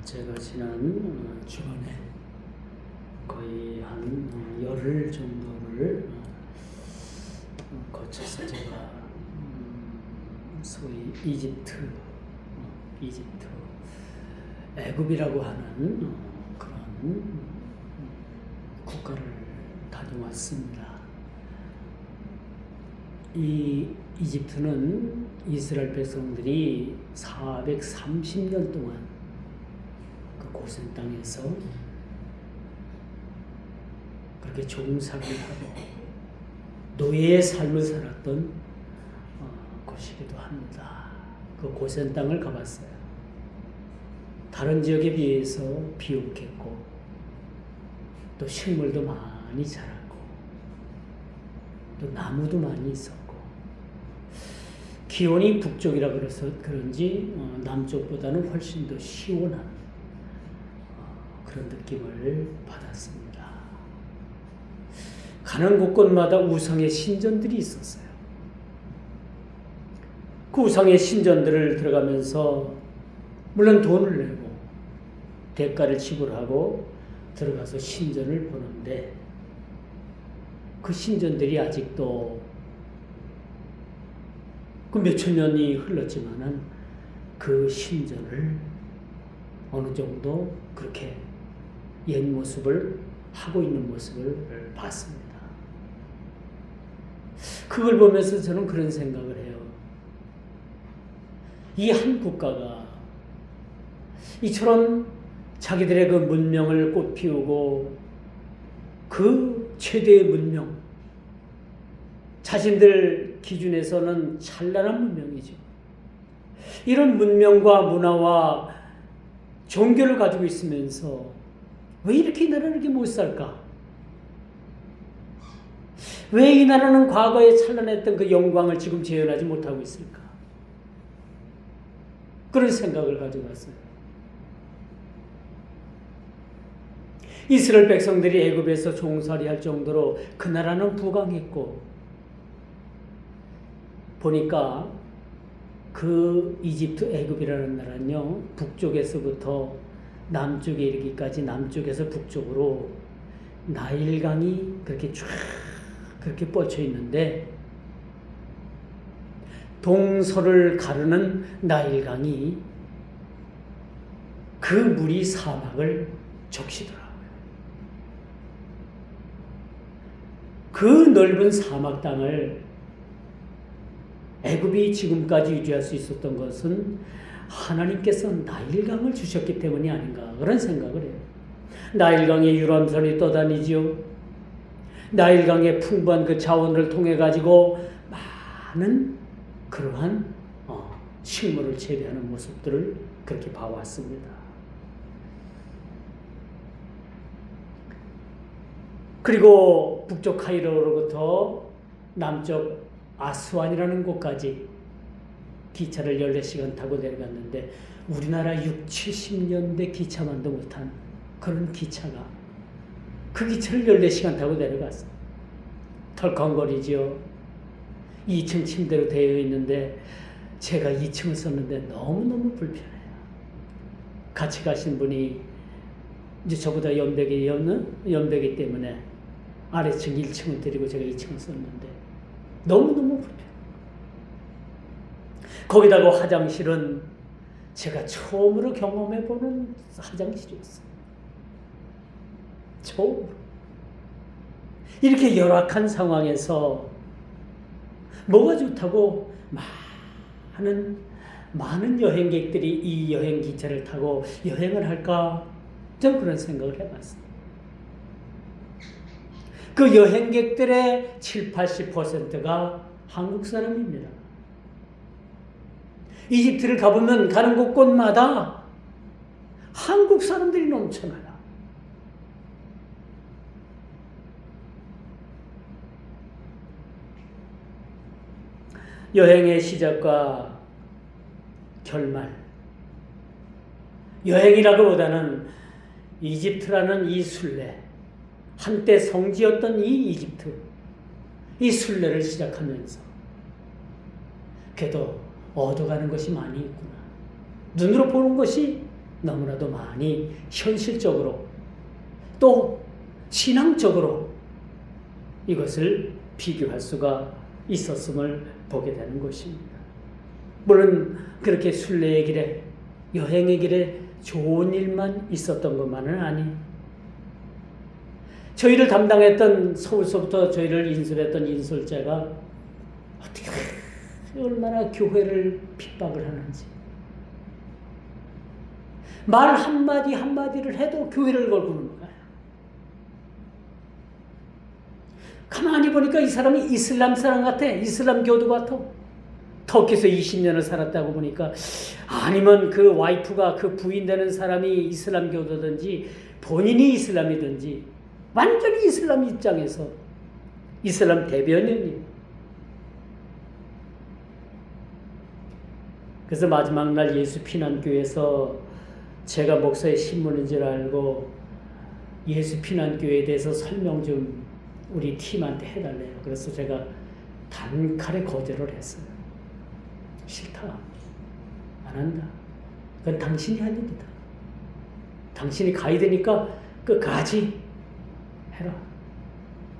제가 지난 주간에 거의 한 열흘 정도를 거쳐서 제가 소위 이집트, 애굽이라고 하는 그런 국가를 다녀왔습니다. 이 이집트는 이스라엘 백성들이 430년 동안 그 고센 땅에서 그렇게 종살이를 하고 노예의 삶을 살았던 곳이기도 합니다. 그 고센 땅을 가봤어요. 다른 지역에 비해서 비옥했고 또 식물도 많이 자랐고 또 나무도 많이 있었고 기온이 북쪽이라 그래서 그런지 남쪽보다는 훨씬 더 시원한 그런 느낌을 받았습니다. 가는 곳곳마다 우상의 신전들이 있었어요. 그 우상의 신전들을 들어가면서 물론 돈을 내고 대가를 지불하고 들어가서 신전을 보는데 그 신전들이 아직도 그 몇천 년이 흘렀지만은 그 신전을 어느 정도 그렇게 옛 모습을 하고 있는 모습을 봤습니다. 그걸 보면서 저는 그런 생각을 해요. 이 한 국가가 이처럼 자기들의 그 문명을 꽃피우고 그 최대의 문명, 자신들 기준에서는 찬란한 문명이죠. 이런 문명과 문화와 종교를 가지고 있으면서 왜 이렇게 이 나라는 이렇게 못 살까? 왜 이 나라는 과거에 찬란했던 그 영광을 지금 재현하지 못하고 있을까? 그런 생각을 가지고 왔어요. 이스라엘 백성들이 애굽에서 종살이할 정도로 그 나라는 부강했고 보니까 그 이집트 애굽이라는 나라는요 북쪽에서부터 남쪽에 이르기까지 남쪽에서 북쪽으로 나일강이 그렇게 쫙 그렇게 뻗쳐 있는데 동서를 가르는 나일강이 그 물이 사막을 적시더라고요. 그 넓은 사막 땅을 애굽이 지금까지 유지할 수 있었던 것은 하나님께서 나일강을 주셨기 때문이 아닌가 그런 생각을 해요. 나일강의 유람선이 떠다니지요. 나일강의 풍부한 그 자원을 통해 가지고 많은 그러한 식물을 재배하는 모습들을 그렇게 봐왔습니다. 그리고 북쪽 카이로로부터 남쪽 아스완이라는 곳까지 기차를 14시간 타고 내려갔는데 우리나라 6, 70년대 기차만도 못한 그런 기차가 그 기차를 14시간 타고 내려갔어요. 덜컹거리죠. 2층 침대로 되어 있는데 제가 2층을 썼는데 너무너무 불편해요. 같이 가신 분이 이제 저보다 연배기 때문에 아래층 1층을 데리고 제가 2층을 썼는데 너무너무 불편해요. 거기다가 화장실은 제가 처음으로 경험해보는 화장실이었어요. 처음으로. 이렇게 열악한 상황에서 뭐가 좋다고 많은 여행객들이 이 여행 기차를 타고 여행을 할까? 저는 그런 생각을 해봤어요. 그 여행객들의 7, 80%가 한국 사람입니다. 이집트를 가보면 가는 곳곳마다 한국 사람들이 넘쳐나요. 여행의 시작과 결말, 여행이라기보다는 이집트라는 이 순례, 한때 성지였던 이 이집트, 이 순례를 시작하면서 그래도 얻어가는 것이 많이 있구나. 눈으로 보는 것이 너무나도 많이 현실적으로 또 신앙적으로 이것을 비교할 수가 있었음을 보게 되는 것입니다. 물론 그렇게 순례의 길에 여행의 길에 좋은 일만 있었던 것만은 아니에요. 저희를 담당했던 서울서부터 저희를 인솔했던 인솔자가 어떻게 얼마나 교회를 핍박을 하는지 말 한마디 한마디를 해도 교회를 걸고 오는 거예요. 가만히 보니까 이 사람이 이슬람 사람 같아. 이슬람 교도 같아. 터키에서 20년을 살았다고 보니까 아니면 그 와이프가 그 부인 되는 사람이 이슬람 교도든지 본인이 이슬람이든지 완전히 이슬람 입장에서 이슬람 대변인이에요. 그래서 마지막 날 예수 피난교회에서 제가 목사의 신문인 줄 알고 예수 피난교회에 대해서 설명 좀 우리 팀한테 해달래요. 그래서 제가 단칼에 거절을 했어요. 싫다. 안 한다. 그건 당신이 할 일이다. 당신이 가야 되니까 끝까지 해라.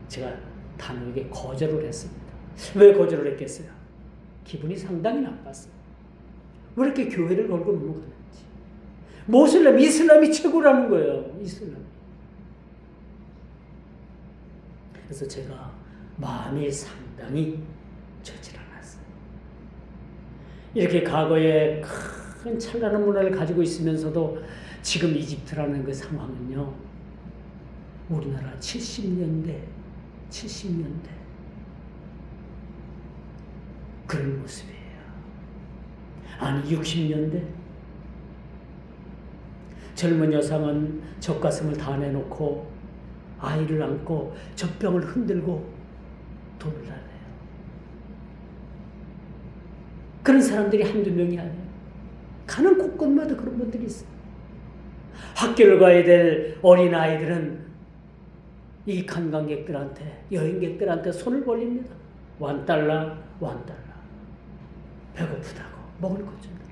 제가 단호하게 거절을 했습니다. 왜 거절을 했겠어요? 기분이 상당히 나빴어요. 왜 이렇게 교회를 걸고 넘어가는지. 모슬렘, 이슬람이 최고라는 거예요. 이슬람. 그래서 제가 마음이 상당히 좋지 않았어요. 이렇게 과거에 큰 찬란한 문화를 가지고 있으면서도 지금 이집트라는 그 상황은요, 우리나라 70년대 그런 모습이에요. 아니 60년대 젊은 여성은 젖가슴을 다 내놓고 아이를 안고 젖병을 흔들고 돌아다녀요. 그런 사람들이 한두 명이 아니에요. 가는 곳곳마다 그런 분들이 있어요. 학교를 가야 될 어린아이들은 이 관광객들한테, 여행객들한테 손을 벌립니다. $1, $1. 배고프다고 먹을 것 좀 달라.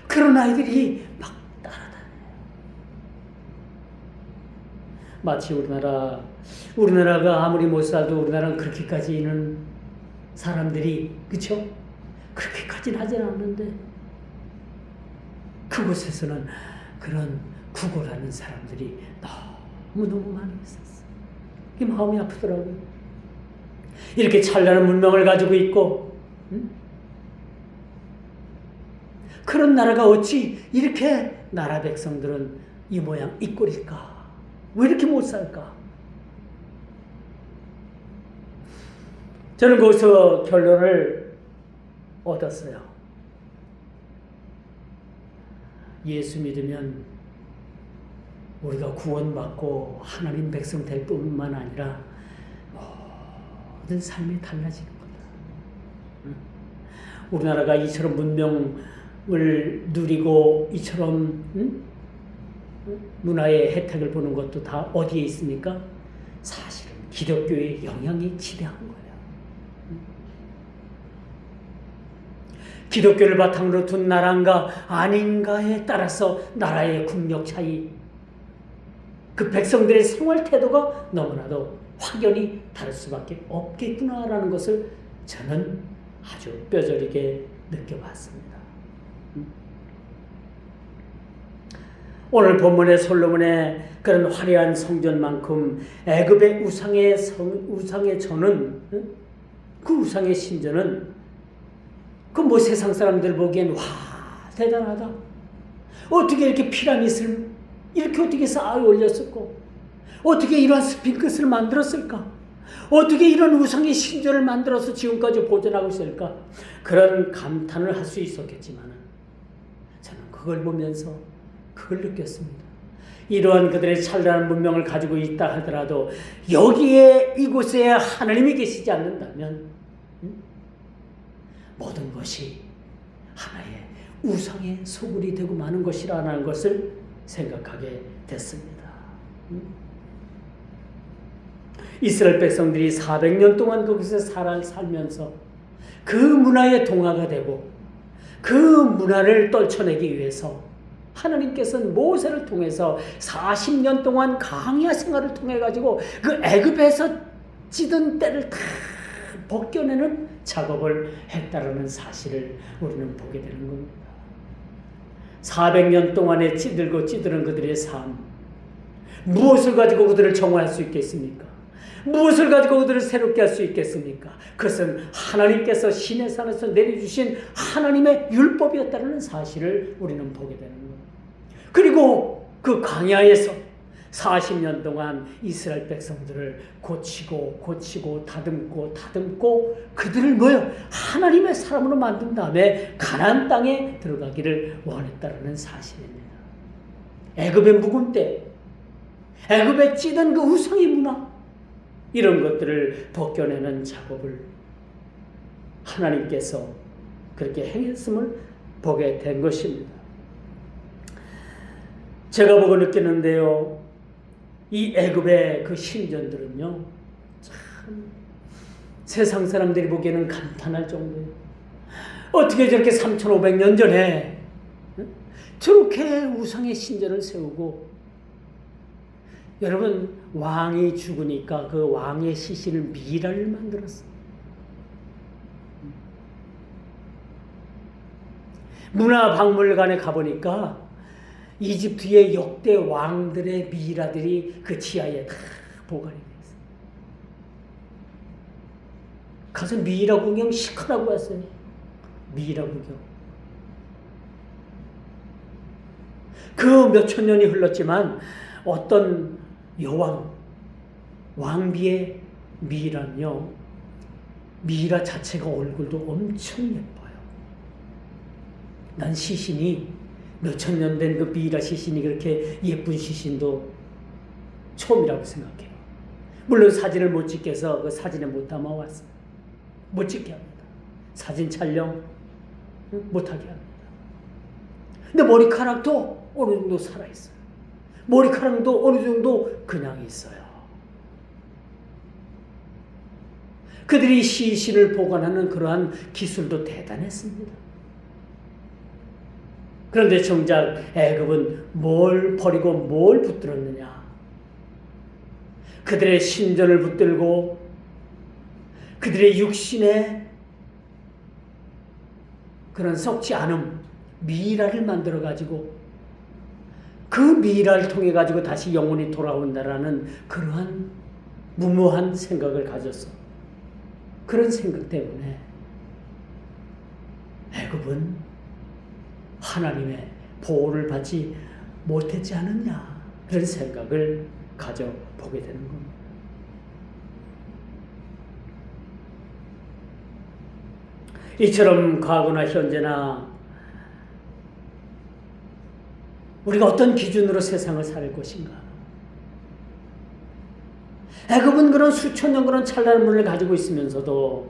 그런 아이들이 막 따라다녀요. 마치 우리나라가 아무리 못 살도 우리나라는 그렇게까지는 사람들이, 그쵸? 그렇게까지는 하진 않는데 그곳에서는 그런 구걸하는 사람들이 너무너무 많이 있었어요. 그게 마음이 아프더라고요. 이렇게 찬란한 문명을 가지고 있고, 그런 나라가 어찌 이렇게 나라 백성들은 이 모양 이 꼴일까? 왜 이렇게 못 살까? 저는 거기서 결론을 얻었어요. 예수 믿으면 우리가 구원받고 하나님 백성 될 뿐만 아니라 모든 삶이 달라지는 거다. 우리나라가 이처럼 문명을 누리고 이처럼 문화의 혜택을 보는 것도 다 어디에 있습니까? 사실은 기독교의 영향이 지대한 거예요. 기독교를 바탕으로 둔 나라인가 아닌가에 따라서 나라의 국력 차이, 그 백성들의 생활 태도가 너무나도 확연히 다를 수밖에 없겠구나라는 것을 저는 아주 뼈저리게 느껴봤습니다. 오늘 본문의 솔로몬의 그런 화려한 성전만큼 애굽의 우상의 전은, 그 우상의 신전은 그 뭐 세상 사람들 보기엔 와 대단하다. 어떻게 이렇게 피라밋을 이렇게 어떻게 쌓아 올렸을까? 어떻게 이런 스핑크스를 만들었을까? 어떻게 이런 우상의 신전을 만들어서 지금까지 보존하고 있을까? 그런 감탄을 할 수 있었겠지만 저는 그걸 보면서 그걸 느꼈습니다. 이러한 그들의 찬란한 문명을 가지고 있다 하더라도 여기에 이곳에 하나님이 계시지 않는다면 모든 것이 하나의 우상의 소굴이 되고 마는 것이라는 것을 생각하게 됐습니다. 이스라엘 백성들이 400년 동안 거기서 살면서 그 문화의 동화가 되고 그 문화를 떨쳐내기 위해서 하나님께서는 모세를 통해서 40년 동안 광야 생활을 통해 가지고 그 애굽에서 찌든 때를 다 벗겨내는 작업을 했다라는 사실을 우리는 보게 되는 겁니다. 400년 동안에 찌들은 그들의 삶, 무엇을 가지고 그들을 정화할 수 있겠습니까? 무엇을 가지고 그들을 새롭게 할 수 있겠습니까? 그것은 하나님께서 시내 산에서 내려주신 하나님의 율법이었다는 사실을 우리는 보게 되는 겁니다. 그리고 그 광야에서 40년 동안 이스라엘 백성들을 고치고 다듬고 그들을 하나님의 사람으로 만든 다음에 가나안 땅에 들어가기를 원했다라는 사실입니다. 애굽의 묵은때, 애굽에 찌든 그 우상의 문화, 이런 것들을 벗겨내는 작업을 하나님께서 그렇게 행했음을 보게 된 것입니다. 제가 보고 느끼는데요, 이 애굽의 그 신전들은요, 참 세상 사람들이 보기에는 감탄할 정도예요. 어떻게 저렇게 3,500년 전에 저렇게 우상의 신전을 세우고, 여러분, 왕이 죽으니까 그 왕의 시신을 미라를 만들었어요. 문화박물관에 가보니까 이집트의 역대 왕들의 미라들이 그 지하에 다 보관이 되어 있어요. 가서 미라 구경 시커라고 왔어요. 미라 구경. 그 몇천 년이 흘렀지만 어떤 여왕, 왕비의 미라는요, 미라 자체가 얼굴도 엄청 예뻐요. 난 시신이 몇천 년 된 그 미라 시신이 그렇게 예쁜 시신도 처음이라고 생각해요. 물론 사진을 못 찍게 해서 그 사진에 못 담아왔어요. 못 찍게 합니다. 사진 촬영 못하게 합니다. 근데 머리카락도 어느 정도 살아있어요. 머리카락도 어느 정도 그냥 있어요. 그들이 시신을 보관하는 그러한 기술도 대단했습니다. 그런데 정작 애굽은 뭘 버리고 뭘 붙들었느냐? 그들의 신전을 붙들고 그들의 육신에 그런 썩지 않음, 미라를 만들어 가지고 그 미라를 통해 가지고 다시 영혼이 돌아온다라는 그러한 무모한 생각을 가졌어. 그런 생각 때문에 애굽은 하나님의 보호를 받지 못했지 않느냐, 그런 생각을 가져보게 되는 겁니다. 이처럼 과거나 현재나 우리가 어떤 기준으로 세상을 살 것인가? 애굽은 그런 수천 년 그런 찬란한 문을 가지고 있으면서도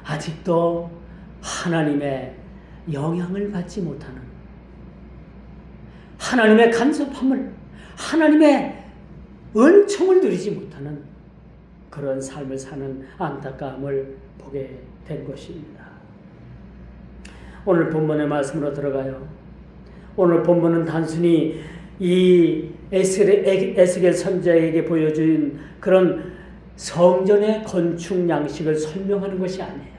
아직도 하나님의 영향을 받지 못하는, 하나님의 간섭함을, 하나님의 은총을 누리지 못하는 그런 삶을 사는 안타까움을 보게 된 것입니다. 오늘 본문의 말씀으로 들어가요. 오늘 본문은 단순히 이 에스겔 선지자에게 보여준 그런 성전의 건축 양식을 설명하는 것이 아니에요.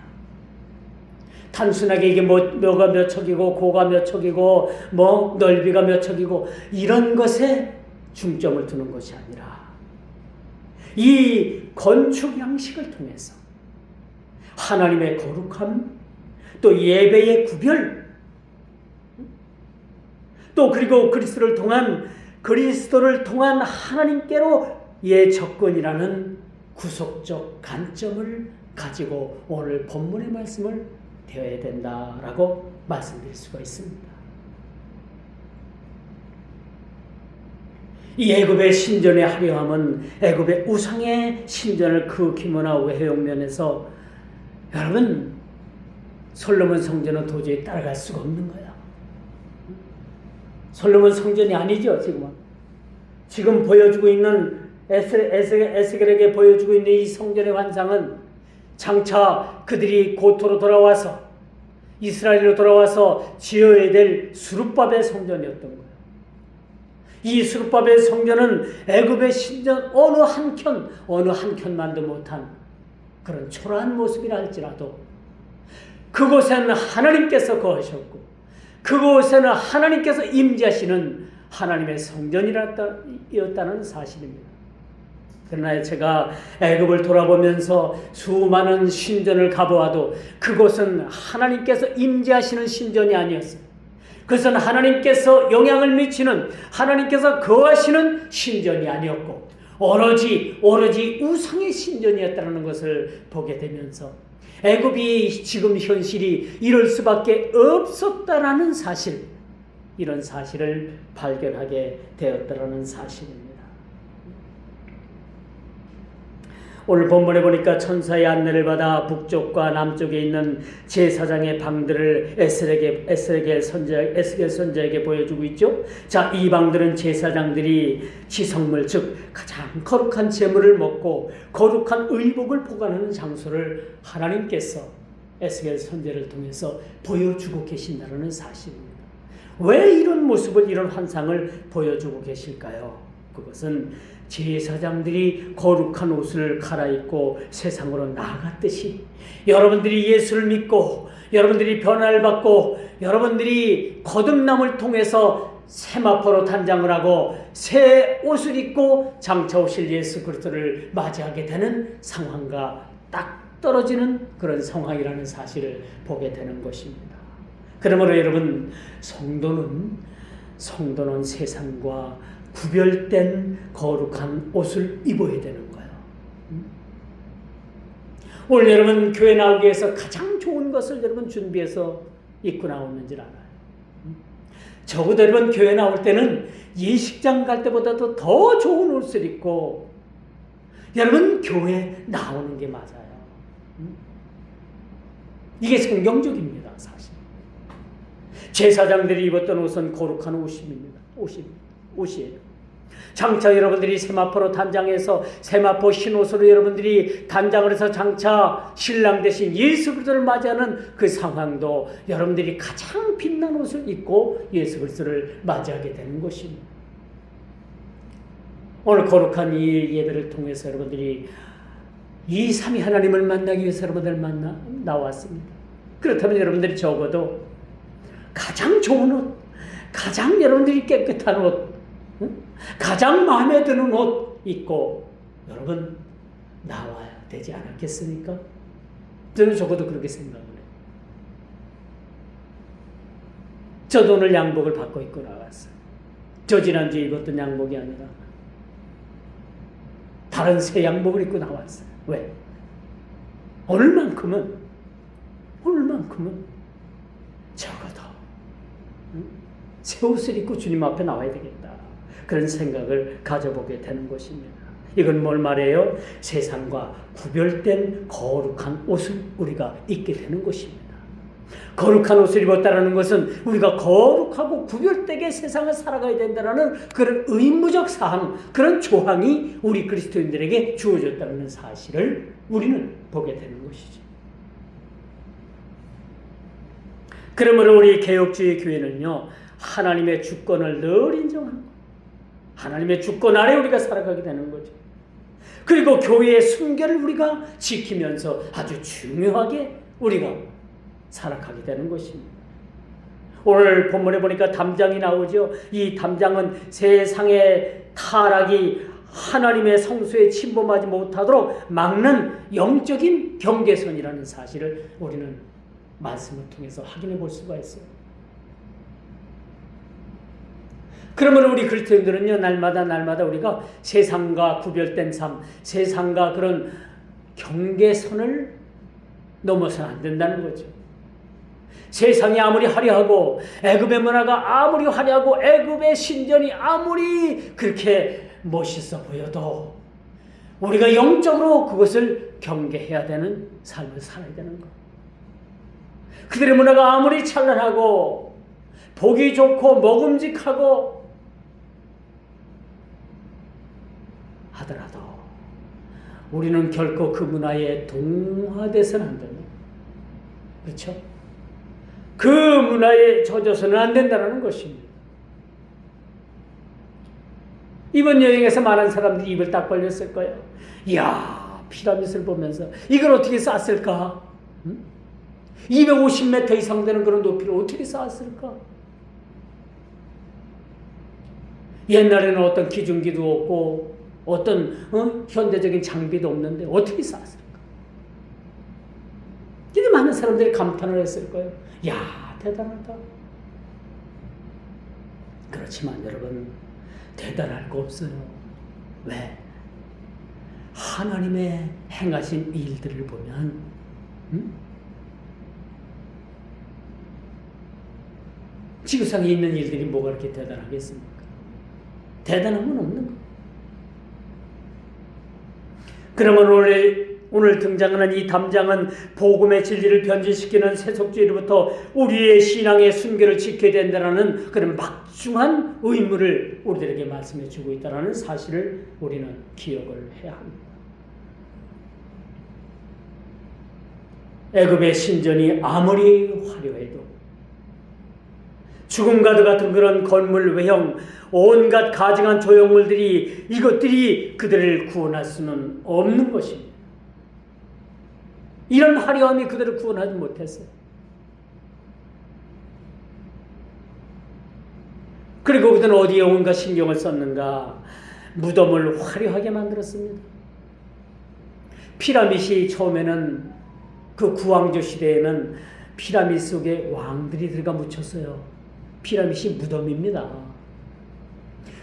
단순하게 이게 뭐가 몇 척이고 고가 몇 척이고 뭐 넓이가 몇 척이고 이런 것에 중점을 두는 것이 아니라 이 건축 양식을 통해서 하나님의 거룩함, 또 예배의 구별, 또 그리고 그리스도를 통한 하나님께로 접근이라는 구속적 관점을 가지고 오늘 본문의 말씀을 되어야 된다라고 말씀드릴 수가 있습니다. 이 애굽의 신전의 화려함은 애굽의 우상의 신전을 그 규모나 외형 면에서, 여러분, 솔로몬 성전은 도저히 따라갈 수가 없는 거야. 솔로몬 성전이 아니죠, 지금은. 지금 보여주고 있는 에스겔에게 보여주고 있는 이 성전의 환상은 장차 그들이 고토로 돌아와서 이스라엘로 돌아와서 지어야 될 수룹바벨 성전이었던 거예요. 이 수룹바벨 성전은 애굽의 신전 어느 한 켠만도 못한 그런 초라한 모습이라 할지라도 그곳에는 하나님께서 거하셨고 그곳에는 하나님께서 임재하시는 하나님의 성전이었다는 사실입니다. 그러나 제가 애굽을 돌아보면서 수많은 신전을 가보아도 그곳은 하나님께서 임재하시는 신전이 아니었어요. 그것은 하나님께서 영향을 미치는, 하나님께서 거하시는 신전이 아니었고 오로지 우상의 신전이었다는 것을 보게 되면서 애굽이 지금 현실이 이럴 수밖에 없었다라는 사실, 이런 사실을 발견하게 되었다라는 사실입니다. 오늘 본문에 보니까 천사의 안내를 받아 북쪽과 남쪽에 있는 제사장의 방들을 에스겔 선지자에게 보여주고 있죠. 자, 이 방들은 제사장들이 지성물, 즉 가장 거룩한 제물을 먹고 거룩한 의복을 보관하는 장소를 하나님께서 에스겔 선지자를 통해서 보여주고 계신다는 사실입니다. 왜 이런 모습을, 이런 환상을 보여주고 계실까요? 그것은 제사장들이 거룩한 옷을 갈아입고 세상으로 나아갔듯이 여러분들이 예수를 믿고 여러분들이 변화를 받고 여러분들이 거듭남을 통해서 세마포로 단장을 하고 새 옷을 입고 장차 오실 예수 그리스도를 맞이하게 되는 상황과 딱 떨어지는 그런 상황이라는 사실을 보게 되는 것입니다. 그러므로 여러분, 성도는 세상과 구별된 거룩한 옷을 입어야 되는 거예요. 오늘 여러분 교회 나오기 위해서 가장 좋은 것을 여러분 준비해서 입고 나오는지 알아요. 적어도 여러분 교회 나올 때는 예식장 갈 때보다도 더 좋은 옷을 입고 여러분 교회 나오는 게 맞아요. 이게 성경적입니다. 사실 제사장들이 입었던 옷은 거룩한 옷이에요. 장차 여러분들이 세마포로 단장해서 세마포 흰옷으로 여러분들이 단장을 해서 장차 신랑 대신 예수 그리스도를 맞이하는 그 상황도 여러분들이 가장 빛난 옷을 입고 예수 그리스도를 맞이하게 되는 것입니다. 오늘 거룩한 이 예배를 통해서 여러분들이 이 삼위 하나님을 만나기 위해서 여러분들 나왔습니다. 그렇다면 여러분들이 적어도 가장 좋은 옷, 가장 여러분들이 깨끗한 옷, 가장 마음에 드는 옷 입고 여러분 나와야 되지 않았겠습니까? 저는 적어도 그렇게 생각을 해요. 저도 오늘 양복을 바꿔 입고 나왔어요. 저 지난주에 입었던 양복이 아니라 다른 새 양복을 입고 나왔어요. 왜? 오늘만큼은 적어도 새 옷을 입고 주님 앞에 나와야 되겠다. 그런 생각을 가져보게 되는 것입니다. 이건 뭘 말해요? 세상과 구별된 거룩한 옷을 우리가 입게 되는 것입니다. 거룩한 옷을 입었다는 것은 우리가 거룩하고 구별되게 세상을 살아가야 된다는 그런 의무적 사항, 그런 조항이 우리 그리스도인들에게 주어졌다는 사실을 우리는 보게 되는 것이죠. 그러므로 우리 개혁주의 교회는요, 하나님의 주권을 늘 인정합니다. 하나님의 주권 아래 우리가 살아가게 되는 거죠. 그리고 교회의 순결을 우리가 지키면서 아주 중요하게 우리가 살아가게 되는 것입니다. 오늘 본문에 보니까 담장이 나오죠. 이 담장은 세상의 타락이 하나님의 성소에 침범하지 못하도록 막는 영적인 경계선이라는 사실을 우리는 말씀을 통해서 확인해 볼 수가 있어요. 그러면 우리 그리스도인들은요, 날마다 우리가 세상과 구별된 삶, 세상과 그런 경계선을 넘어서는 안 된다는 거죠. 세상이 아무리 화려하고 애굽의 문화가 아무리 화려하고 애굽의 신전이 아무리 그렇게 멋있어 보여도 우리가 영적으로 그것을 경계해야 되는 삶을 살아야 되는 것. 그들의 문화가 아무리 찬란하고 보기 좋고 먹음직하고 하더라도 우리는 결코 그 문화에 동화돼서는 안 됩니다. 그렇죠? 그 문화에 젖어서는 안 된다는 것입니다. 이번 여행에서 많은 사람들이 입을 딱 벌렸을 거예요. 이야, 피라밋을 보면서 이걸 어떻게 쌓았을까? 250m 이상 되는 그런 높이를 어떻게 쌓았을까? 옛날에는 어떤 기중기도 없고 어떤 현대적인 장비도 없는데 어떻게 쌓았을까? 이게 많은 사람들이 감탄을 했을 거예요. 야, 대단하다. 그렇지만 여러분, 대단할 거 없어요. 왜? 하나님의 행하신 일들을 보면 지구상에 있는 일들이 뭐가 그렇게 대단하겠습니까? 대단한 건 없는 거예요. 그러면 오늘 등장하는 이 담장은 복음의 진리를 변질시키는 세속주의로부터 우리의 신앙의 순결을 지켜야 된다는 그런 막중한 의무를 우리들에게 말씀해 주고 있다는 사실을 우리는 기억을 해야 합니다. 애굽의 신전이 아무리 화려해도 죽음가드 같은 그런 건물 외형 온갖 가증한 조형물들이 이것들이 그들을 구원할 수는 없는 것입니다. 이런 화려함이 그들을 구원하지 못했어요. 그리고 그들은 어디에 온갖 신경을 썼는가? 무덤을 화려하게 만들었습니다. 피라밋이 처음에는 그 구왕조 시대에는 피라밋 속에 왕들이 들어가 묻혔어요. 피라밋이 무덤입니다.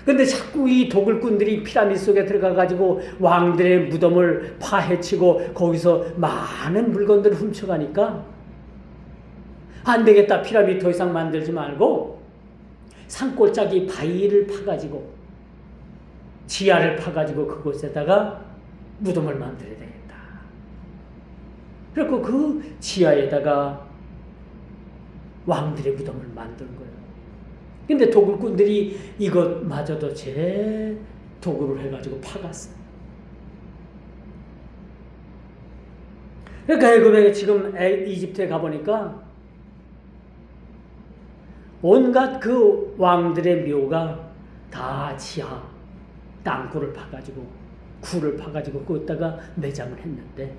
근데 자꾸 이 도굴꾼들이 피라밋 속에 들어가가지고 왕들의 무덤을 파헤치고 거기서 많은 물건들을 훔쳐가니까 안 되겠다. 피라밋 더 이상 만들지 말고 산골짜기 바위를 파가지고 지하를 파가지고 그곳에다가 무덤을 만들어야 되겠다. 그리고 그 지하에다가 왕들의 무덤을 만든 거예요. 근데 도굴꾼들이 이것마저도 제 도구를 해가지고 파갔어요. 그러니까 애굽에 지금 이집트에 가보니까 온갖 그 왕들의 묘가 다 지하 땅굴을 파가지고 굴을 파가지고 거기다가 매장을 했는데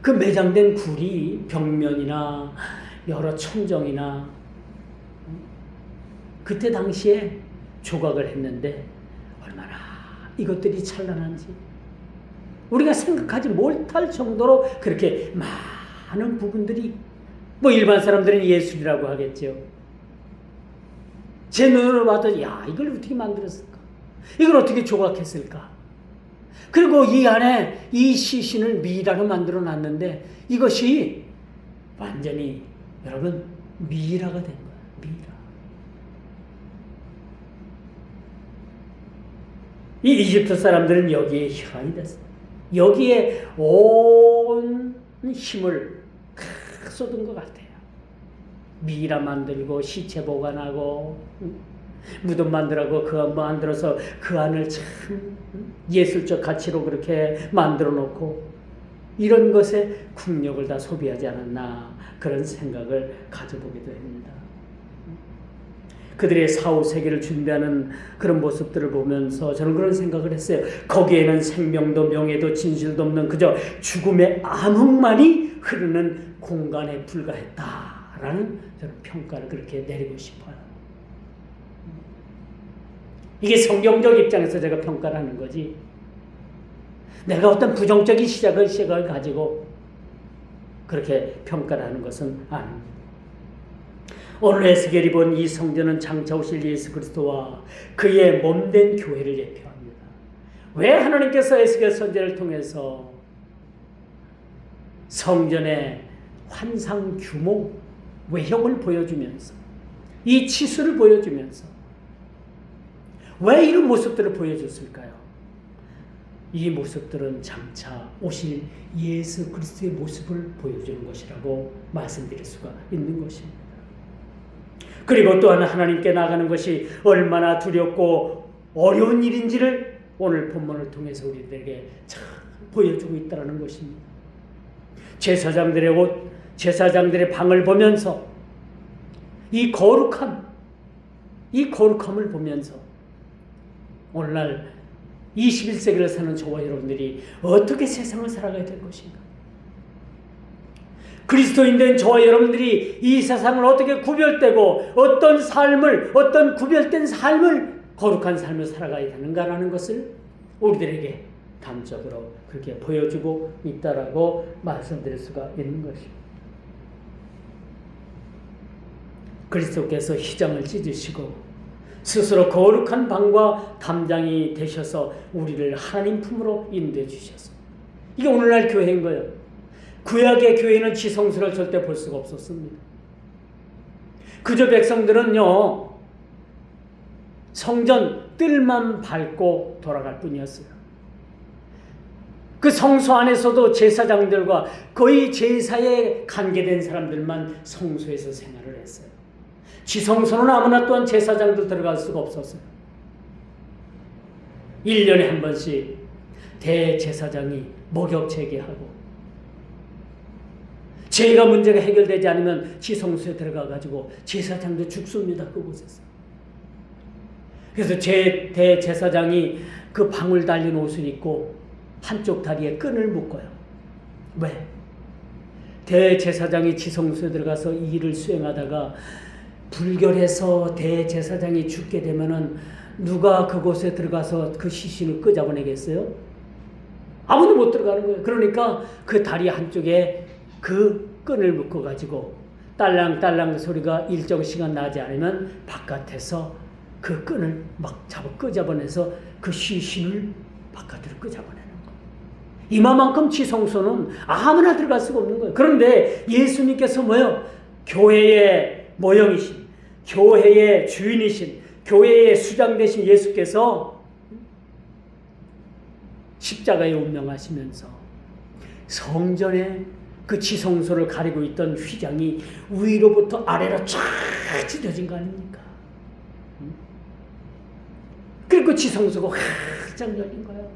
그 매장된 굴이 벽면이나 여러 천정이나 그때 당시에 조각을 했는데 얼마나 이것들이 찬란한지 우리가 생각하지 못할 정도로 그렇게 많은 부분들이 뭐 일반 사람들은 예술이라고 하겠죠. 제 눈으로 봐도 야 이걸 어떻게 만들었을까? 이걸 어떻게 조각했을까? 그리고 이 안에 이 시신을 미라로 만들어 놨는데 이것이 완전히 여러분 미라가 된 거야. 미라. 이 이집트 사람들은 여기에 혈안이 됐어요. 여기에 온 힘을 쏟은 것 같아요. 미라 만들고 시체 보관하고 무덤 만들고 그 만들어서 그 안을 참 예술적 가치로 그렇게 만들어 놓고 이런 것에 국력을 다 소비하지 않았나 그런 생각을 가져보기도 합니다. 그들의 사후 세계를 준비하는 그런 모습들을 보면서 저는 그런 생각을 했어요. 거기에는 생명도 명예도 진실도 없는 그저 죽음의 암흑만이 흐르는 공간에 불과했다라는 저는 평가를 그렇게 내리고 싶어요. 이게 성경적 입장에서 제가 평가를 하는 거지 내가 어떤 부정적인 시각을 가지고 그렇게 평가를 하는 것은 아닙니다. 오늘 에스겔이 본 이 성전은 장차 오실 예수 그리스도와 그의 몸된 교회를 예표합니다. 왜 하나님께서 에스겔 선지자를 통해서 성전의 환상 규모, 외형을 보여주면서 이 치수를 보여주면서 왜 이런 모습들을 보여줬을까요? 이 모습들은 장차 오실 예수 그리스도의 모습을 보여주는 것이라고 말씀드릴 수가 있는 것입니다. 그리고 또한 하나님께 나가는 것이 얼마나 두렵고 어려운 일인지를 오늘 본문을 통해서 우리들에게 참 보여주고 있다는 것입니다. 제사장들의 옷, 제사장들의 방을 보면서 이 거룩함을 보면서 오늘날 21세기를 사는 저와 여러분들이 어떻게 세상을 살아가야 될 것인가? 그리스도인된 저와 여러분들이 이 세상을 어떻게 구별되고 어떤 구별된 삶을, 거룩한 삶을 살아가야 되는가라는 것을 우리들에게 단적으로 그렇게 보여주고 있다라고 말씀드릴 수가 있는 것입니다. 그리스도께서 휘장을 찢으시고 스스로 거룩한 방과 담장이 되셔서 우리를 하나님 품으로 인도해 주셔서, 이게 오늘날 교회인 거예요. 구약의 교회는 지성소를 절대 볼 수가 없었습니다. 그저 백성들은요, 성전 뜰만 밟고 돌아갈 뿐이었어요. 그 성소 안에서도 제사장들과 거의 제사에 관계된 사람들만 성소에서 생활을 했어요. 지성소는 아무나 또한 제사장도 들어갈 수가 없었어요. 1년에 한 번씩 대제사장이 목욕 제기하고, 죄가 문제가 해결되지 않으면 지성소에 들어가가지고 제사장도 죽습니다. 그곳에서. 그래서 대제사장이 그 방울 달린 옷을 입고 한쪽 다리에 끈을 묶어요. 왜? 대제사장이 지성소에 들어가서 이 일을 수행하다가 불결해서 대제사장이 죽게 되면은 누가 그곳에 들어가서 그 시신을 끄잡아내겠어요? 아무도 못 들어가는 거예요. 그러니까 그 다리 한쪽에 그 끈을 묶어가지고 딸랑딸랑 소리가 일정 시간 나지 않으면 바깥에서 그 끈을 막 끄잡아내서 그 시신을 바깥으로 끄잡아내는 거예요. 이만큼 지성소는 아무나 들어갈 수가 없는 거예요. 그런데 예수님께서 뭐예요? 교회의 모형이신, 교회의 주인이신, 교회의 수장 되신 예수께서 십자가에 운명하시면서 성전에 그 지성소를 가리고 있던 휘장이 위로부터 아래로 쫙 찢어진 거 아닙니까? 그리고 지성소가 활짝 열린 거예요.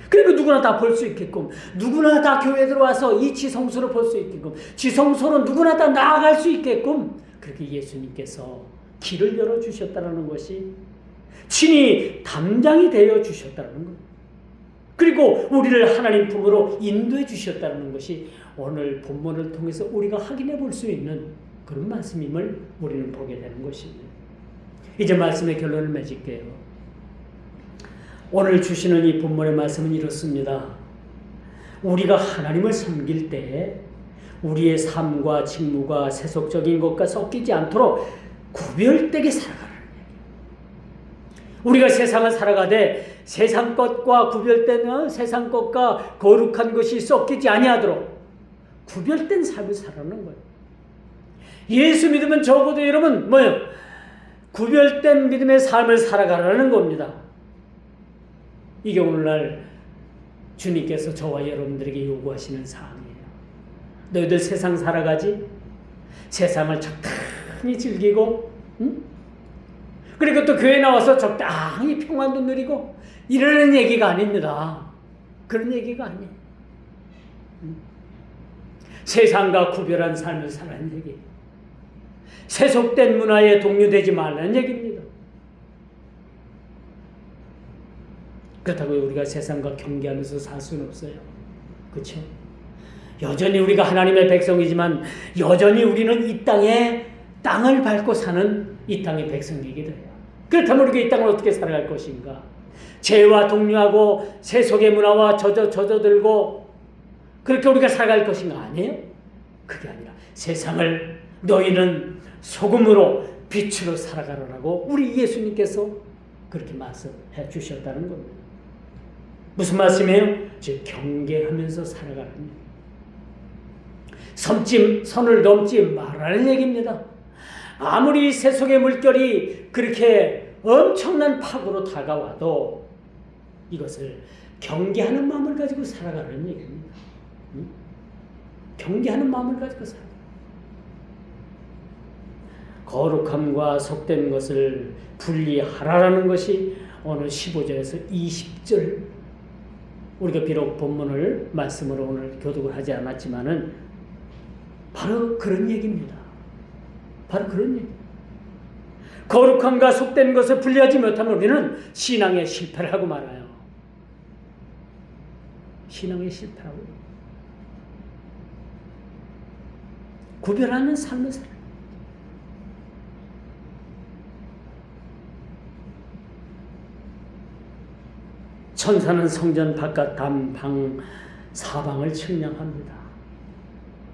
그리고 누구나 다 볼 수 있게끔, 누구나 다 교회에 들어와서 이 지성소를 볼 수 있게끔, 지성소는 누구나 다 나아갈 수 있게끔 그렇게 예수님께서 길을 열어주셨다는 것이, 친히 담장이 되어 주셨다는 것, 그리고 우리를 하나님 품으로 인도해 주셨다는 것이 오늘 본문을 통해서 우리가 확인해 볼 수 있는 그런 말씀임을 우리는 보게 되는 것입니다. 이제 말씀의 결론을 맺을게요. 오늘 주시는 이 본문의 말씀은 이렇습니다. 우리가 하나님을 섬길 때 우리의 삶과 직무가 세속적인 것과 섞이지 않도록 구별되게 살아가라는 얘기예요. 우리가 세상을 살아가되 세상 것과 구별된, 세상 것과 거룩한 것이 섞이지 아니하도록 구별된 삶을 살아가는 거예요. 예수 믿으면 적어도 여러분 뭐예요? 구별된 믿음의 삶을 살아가라는 겁니다. 이게 오늘날 주님께서 저와 여러분들에게 요구하시는 사항이에요. 너희들 세상 살아가지? 세상을 적당히 즐기고, 응? 그리고 또 교회 나와서 적당히 평안도 누리고 이러는 얘기가 아닙니다. 그런 얘기가 아니에요. 세상과 구별한 삶을 살라는 얘기예요. 세속된 문화에 동요되지 말라는 얘기입니다. 그렇다고 우리가 세상과 경계하면서 살 수는 없어요. 그렇죠? 여전히 우리가 하나님의 백성이지만 여전히 우리는 이 땅을 밟고 사는 이 땅의 백성이기도 해요. 그렇다면 우리가 이 땅을 어떻게 살아갈 것인가? 죄와 동요하고 세속의 문화와 젖어들고 그렇게 우리가 살아갈 것인가? 아니에요. 그게 아니라 세상을 너희는 소금으로 빛으로 살아가라고 우리 예수님께서 그렇게 말씀해 주셨다는 겁니다. 무슨 말씀이에요? 즉 경계하면서 살아가는 얘기예요. 선을 넘지 말라는 얘기입니다. 아무리 세속의 물결이 그렇게 엄청난 파고로 다가와도 이것을 경계하는 마음을 가지고 살아가라는 얘기입니다. 경계하는 마음을 가지고 살아가라. 거룩함과 속된 것을 분리하라라는 것이 오늘 15절에서 20절, 우리가 비록 본문을 말씀으로 오늘 교독을 하지 않았지만은 바로 그런 얘기입니다. 바로 그런 얘기. 거룩함과 속된 것을 분리하지 못하면 우리는 신앙에 실패를 하고 말아요. 신앙에 실패하고 구별하는 삶을 살아요. 천사는 성전 바깥 담방 사방을 측량합니다.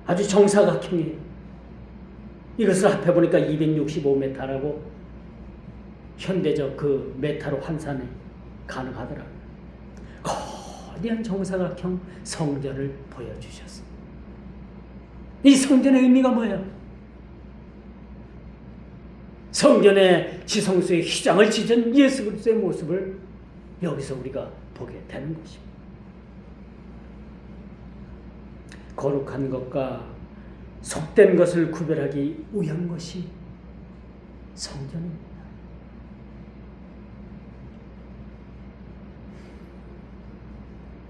아주 정사각형이에요. 이것을 합해 보니까 265m라고 현대적 그 메타로 환산이 가능하더라고요. 거대한 정사각형 성전을 보여주셨습니다. 이 성전의 의미가 뭐예요? 성전의 지성소의 휘장을 찢은 예수 그리스도의 모습을 여기서 우리가 보게 되는 것입니다. 거룩한 것과 속된 것을 구별하기 위한 것이 성전입니다.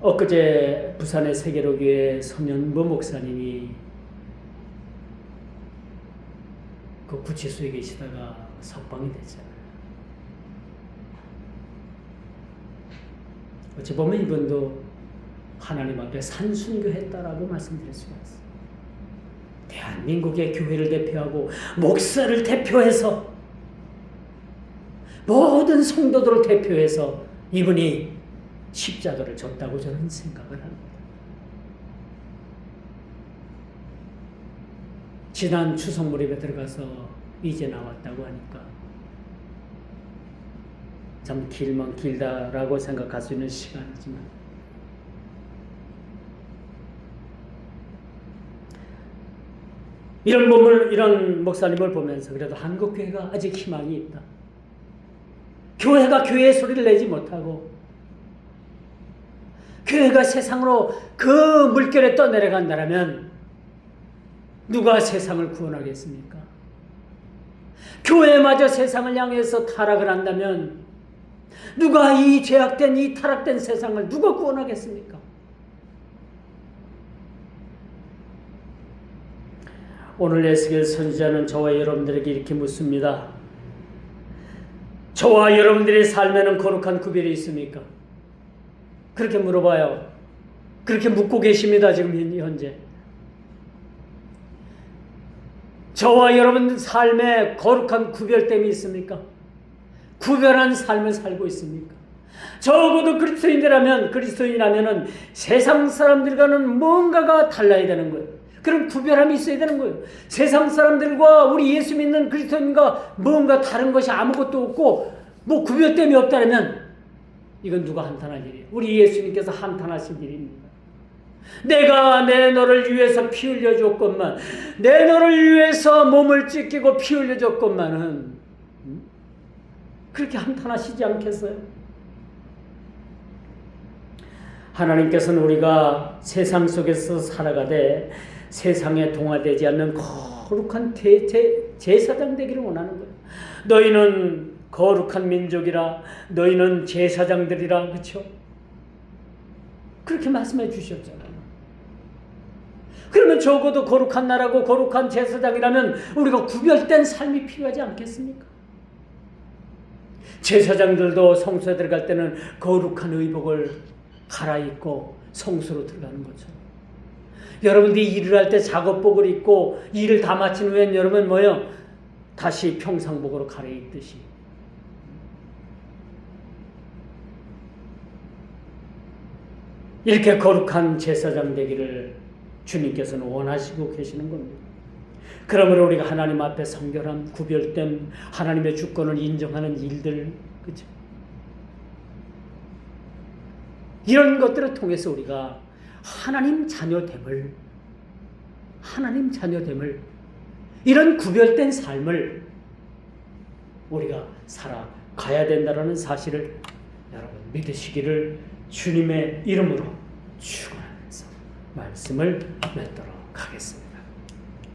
엊그제 부산의 세계로교회 손현보 목사님이 그 구치소에 계시다가 석방이 됐잖아요. 어찌 보면 이분도 하나님 앞에 산순교했다라고 말씀드릴 수가 있어요. 대한민국의 교회를 대표하고 목사를 대표해서 모든 성도들을 대표해서 이분이 십자가를 졌다고 저는 생각을 합니다. 지난 추석 무렵에 들어가서 이제 나왔다고 하니까 참 길면 길다라고 생각할 수 있는 시간이지만 이런 목사님을 보면서 그래도 한국교회가 아직 희망이 있다. 교회가 교회의 소리를 내지 못하고 교회가 세상으로 그 물결에 떠내려간다면 누가 세상을 구원하겠습니까? 교회마저 세상을 향해서 타락을 한다면 누가 이 죄악된 이 타락된 세상을 누가 구원하겠습니까? 오늘 에스겔 선지자는 저와 여러분들에게 이렇게 묻습니다. 저와 여러분들의 삶에는 거룩한 구별이 있습니까? 그렇게 물어봐요. 그렇게 묻고 계십니다. 지금 현재. 저와 여러분 삶에 거룩한 구별됨이 있습니까? 구별한 삶을 살고 있습니까? 적어도 그리스도인이라면 세상 사람들과는 뭔가가 달라야 되는 거예요. 그런 구별함이 있어야 되는 거예요. 세상 사람들과 우리 예수 믿는 그리스도인과 뭔가 다른 것이 아무것도 없고 뭐 구별됨이 없다면 이건 누가 한탄할 일이에요? 우리 예수님께서 한탄하신 일입니다. 내가 내 너를 위해서 피 흘려줬건만, 내 너를 위해서 몸을 찢기고 피 흘려줬건만은 그렇게 한탄하시지 않겠어요? 하나님께서는 우리가 세상 속에서 살아가되 세상에 동화되지 않는 거룩한 제사장 되기를 원하는 거예요. 너희는 거룩한 민족이라, 너희는 제사장들이라, 그렇죠? 그렇게 말씀해 주셨잖아요. 그러면 적어도 거룩한 나라고 거룩한 제사장이라면 우리가 구별된 삶이 필요하지 않겠습니까? 제사장들도 성소에 들어갈 때는 거룩한 의복을 갈아입고 성소로 들어가는 것처럼, 여러분들이 일을 할 때 작업복을 입고 일을 다 마친 후엔 여러분 뭐예요? 다시 평상복으로 갈아입듯이 이렇게 거룩한 제사장 되기를 주님께서는 원하시고 계시는 겁니다. 그러므로 우리가 하나님 앞에 성결함, 구별됨, 하나님의 주권을 인정하는 일들, 그렇죠? 이런 것들을 통해서 우리가 하나님 자녀됨을 이런 구별된 삶을 우리가 살아가야 된다는 사실을 여러분 믿으시기를 주님의 이름으로 축원하면서 말씀을 맺도록 하겠습니다.